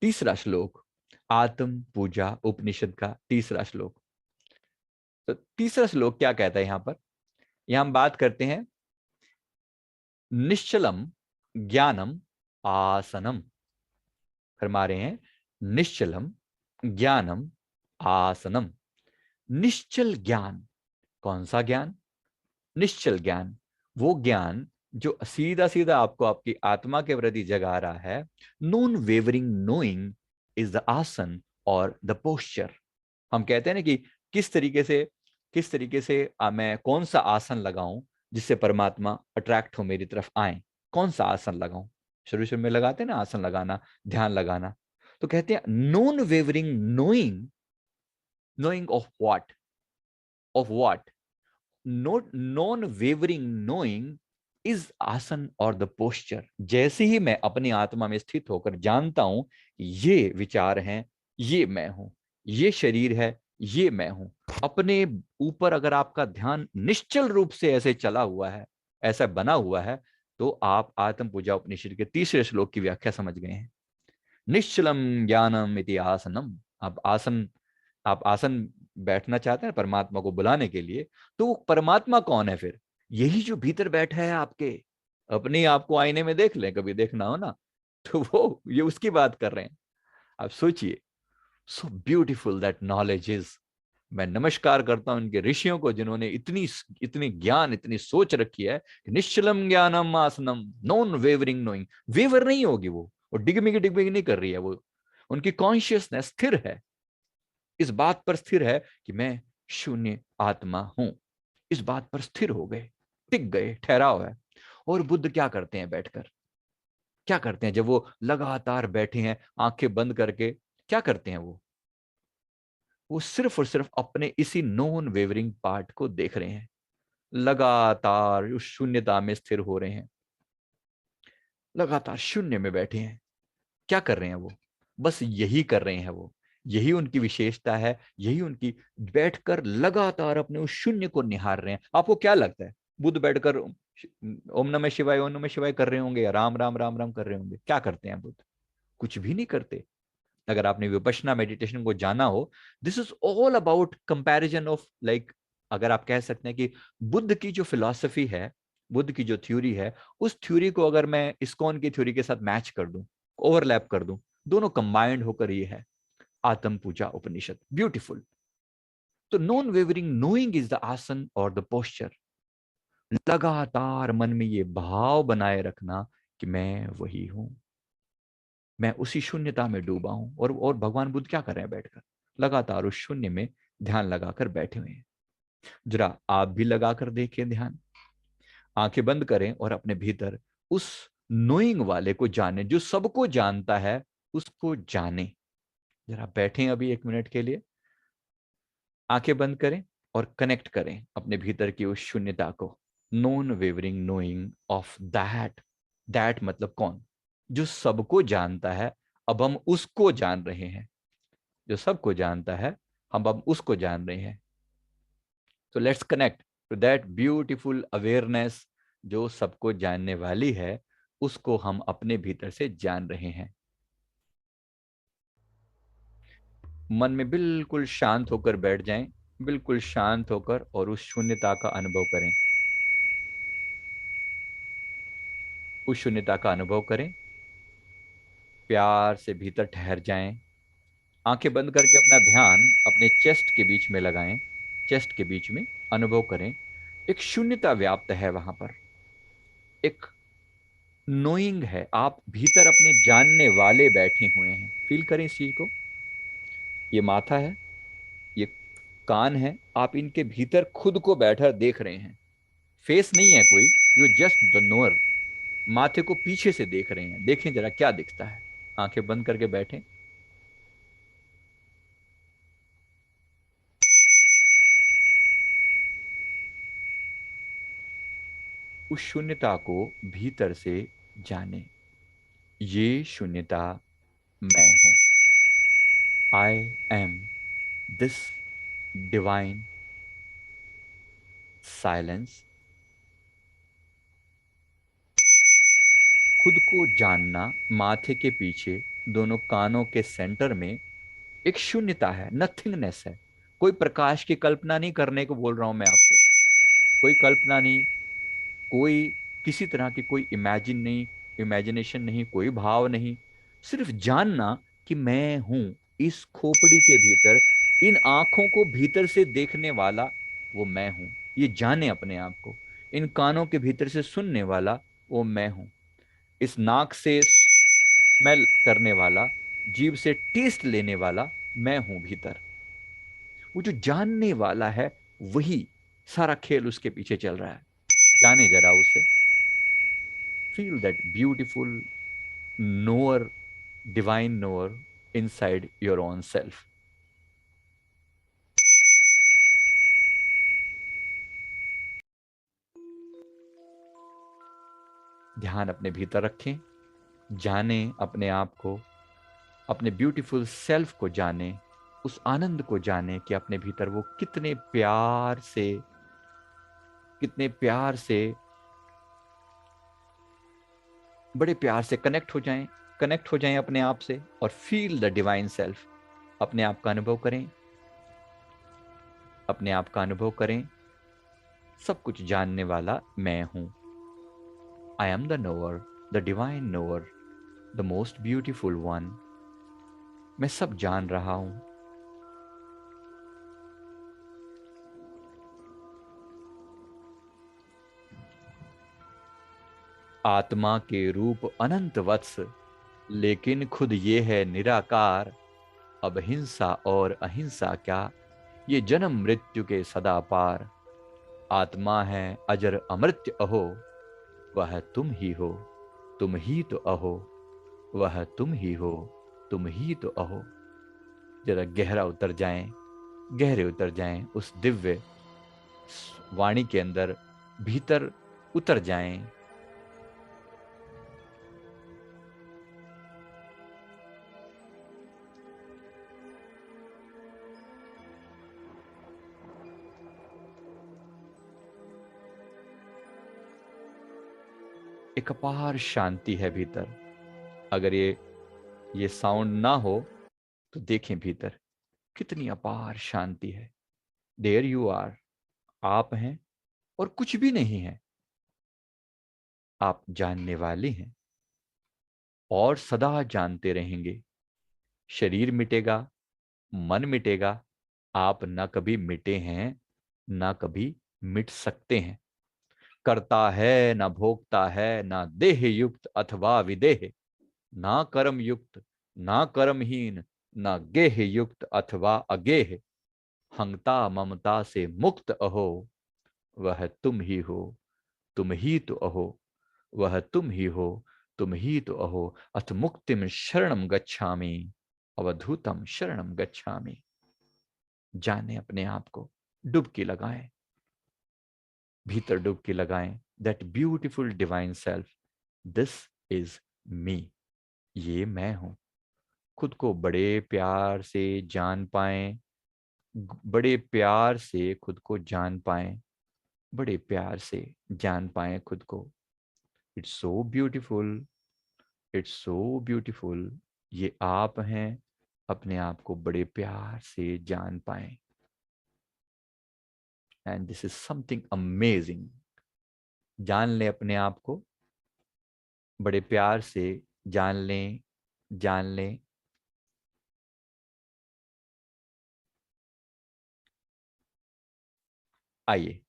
तीसरा श्लोक, आत्म पूजा उपनिषद का तीसरा श्लोक। तो तीसरा श्लोक क्या कहता है यहां पर? यहां हम बात करते हैं निश्चलम ज्ञानम आसनम। फरमा रहे हैं निश्चलम ज्ञानम आसनम। निश्चल ज्ञान, कौन सा ज्ञान? निश्चल ज्ञान, वो ज्ञान जो सीधा सीधा आपको आपकी आत्मा के प्रति जगा रहा है। Non wavering knowing is the आसन और द पोस्चर। हम कहते हैं ना कि किस तरीके से मैं कौन सा आसन लगाऊं जिससे परमात्मा अट्रैक्ट हो, मेरी तरफ आए। कौन सा आसन लगाऊं? शुरू शुरू में लगाते हैं ना आसन लगाना, ध्यान लगाना। तो कहते हैं non wavering knowing. Knowing of what? Of what? Note non wavering knowing is आसन और द पोस्चर। जैसे ही मैं अपनी आत्मा में स्थित होकर जानता हूं ये विचार हैं, ये मैं हूं, ये शरीर है, ये मैं हूं। अपने ऊपर अगर आपका ध्यान निश्चल रूप से ऐसे चला हुआ है, ऐसा बना हुआ है, तो आप आत्म पूजा उपनिषद के तीसरे श्लोक की व्याख्या समझ गए हैं। निश्चलम ज्ञानम इति आसनम। आप आसन बैठना चाहते हैं परमात्मा को बुलाने के लिए, तो वो परमात्मा कौन है फिर? यही जो भीतर बैठा है आपके। अपने आप को आईने में देख लें, कभी देखना हो ना, तो वो ये उसकी बात कर रहे हैं। आप सोचिए, so beautiful that knowledge is. मैं नमस्कार करता हूं इनके ऋषियों को जिन्होंने इतनी इतनी ज्ञान, इतनी सोच रखी है कि निश्चलम ज्ञानम आसनम, नॉन वेवरिंग नोइंग। वेवर नहीं होगी वो डिगमिग नहीं कर रही है वो। उनकी कॉन्शियसनेस स्थिर है, इस बात पर स्थिर है कि मैं शून्य आत्मा हूं। इस बात पर स्थिर हो गए, टिक गए, ठहराव है। और बुद्ध क्या करते हैं बैठकर? क्या करते हैं जब वो लगातार बैठे हैं आंखें बंद करके? क्या करते हैं वो सिर्फ और सिर्फ अपने इसी नॉन वेवरिंग पार्ट को देख रहे हैं। लगातार उस शून्यता में स्थिर हो रहे हैं, लगातार शून्य में बैठे हैं। क्या कर रहे हैं वो? बस यही कर रहे हैं वो। यही उनकी विशेषता है, यही उनकी। बैठकर लगातार अपने उस शून्य को निहार रहे हैं। आपको क्या लगता है बुद्ध बैठकर ओम नमः शिवाय कर रहे होंगे या राम राम राम राम कर रहे होंगे? क्या करते हैं बुद्ध? कुछ भी नहीं करते। अगर आपने विपश्यना मेडिटेशन को जाना हो, this is all about comparison of like, अगर आप कह सकते हैं कि बुद्ध की जो फिलॉसफी है, बुद्ध की जो थ्योरी है, उस थ्योरी को अगर मैं इस्कॉन की थ्योरी के साथ मैच कर दूं, ओवरलैप कर दूं, दोनों कंबाइंड होकर ये है आत्म पूजा उपनिषद। ब्यूटीफुल। तो non wavering knowing is the आसन और द पोस्चर। लगातार मन में ये भाव बनाए रखना कि मैं वही हूं, मैं उसी शून्यता में डूबा हूं। और भगवान बुद्ध क्या कर रहे हैं बैठकर? लगातार उस शून्य में ध्यान लगाकर बैठे हुए हैं। जरा आप भी लगाकर देखिए ध्यान। आंखें बंद करें और अपने भीतर उस नोइंग वाले को जाने, जो सबको जानता है, उसको जाने। जरा बैठें अभी 1 मिनट के लिए, आंखें बंद करें और कनेक्ट करें अपने भीतर की उस शून्यता को। Non wavering knowing of that. That मतलब कौन? जो सबको जानता है। अब हम उसको जान रहे हैं। जो सबको जानता है, हम अब उसको जान रहे हैं। तो let's connect to that beautiful awareness जो सबको जानने वाली है। उसको हम अपने भीतर से जान रहे हैं। मन में बिल्कुल शांत होकर बैठ जाएं, बिल्कुल शांत होकर, और उस शून्यता का अनुभव करें। उस शून्यता का अनुभव करें। प्यार से भीतर ठहर जाएं। आंखें बंद करके अपना ध्यान अपने चेस्ट के बीच में लगाएं। चेस्ट के बीच में अनुभव करें, एक शून्यता व्याप्त है वहां पर। एक नोइंग है, आप भीतर अपने जानने वाले बैठे हुए हैं। फील करें इस चीज को। ये माथा है, ये कान है, आप इनके भीतर खुद को बैठा देख रहे हैं। फेस नहीं है कोई, यू जस्ट द नोअर। माथे को पीछे से देख रहे हैं। देखें जरा क्या दिखता है। आंखें बंद करके बैठे। उस शून्यता को भीतर से जाने। ये शून्यता मैं हूं। I am this divine silence. खुद को जानना माथे के पीछे दोनों कानों के सेंटर में एक शून्यता है, नथिंगनेस है। कोई प्रकाश की कल्पना नहीं करने को बोल रहा हूं मैं आपको, कोई कल्पना नहीं, कोई किसी तरह की कोई इमेजिनेशन नहीं, कोई भाव नहीं। सिर्फ जानना कि मैं हूं इस खोपड़ी के भीतर, इन आंखों को भीतर से देखने वाला वो मैं हूं। ये जाने अपने आप को। इन कानों के भीतर से सुनने वाला वो मैं हूं। इस नाक से स्मेल करने वाला, जीभ से टेस्ट लेने वाला मैं हूं भीतर। वो जो जानने वाला है, वही सारा खेल उसके पीछे चल रहा है। जाने जरा उसे। Feel that beautiful knower, divine knower inside your own self. ध्यान अपने भीतर रखें, जाने अपने आप को, अपने ब्यूटीफुल सेल्फ को जाने, उस आनंद को जाने कि अपने भीतर वो कितने प्यार से बड़े प्यार से कनेक्ट हो जाएं अपने आप से, और फील द डिवाइन सेल्फ। अपने आप का अनुभव करें, अपने आप का अनुभव करें। सब कुछ जानने वाला मैं हूं। I am the knower, the divine knower, the most beautiful one. मैं सब जान रहा हूं। आत्मा के रूप अनंत वत्स, लेकिन खुद ये है निराकार। अब हिंसा और अहिंसा क्या, ये जन्म मृत्यु के सदा पार। आत्मा है अजर अमृत्य अहो, वह तुम ही हो, तुम ही तो अहो। वह तुम ही हो, तुम ही तो अहो। जरा गहरे उतर जाएं उस दिव्य वाणी के अंदर, भीतर उतर जाएं। एक अपार शांति है भीतर। अगर ये साउंड ना हो तो देखें भीतर कितनी अपार शांति है। देयर यू आर, आप हैं और कुछ भी नहीं है। आप जानने वाले हैं और सदा जानते रहेंगे। शरीर मिटेगा, मन मिटेगा, आप ना कभी मिटे हैं, ना कभी मिट सकते हैं। करता है ना भोगता है, ना देह युक्त अथवा विदेह, ना कर्म युक्त, ना कर्महीन, ना गेह युक्त अथवा अगेह। हंगता ममता से मुक्त अहो, वह तुम ही हो, तुम ही तो अहो। वह तुम ही हो, तुम ही तो अहो। अथ मुक्तिम शरणम गच्छामि, अवधूतम शरणम गच्छामि। जाने अपने आप को, डुबकी लगाएं, भीतर डुबकी लगाएं। That beautiful divine self, this is me. ये मैं हूं। खुद को बड़े प्यार से जान पाएं, बड़े प्यार से खुद को जान पाएं, बड़े प्यार से जान पाएं खुद को। It's so beautiful, it's so beautiful. ये आप हैं। अपने आप को बड़े प्यार से जान पाएं। And this is something amazing. जान लें अपने आप को, बड़े प्यार से जान लें, जान लें। आइए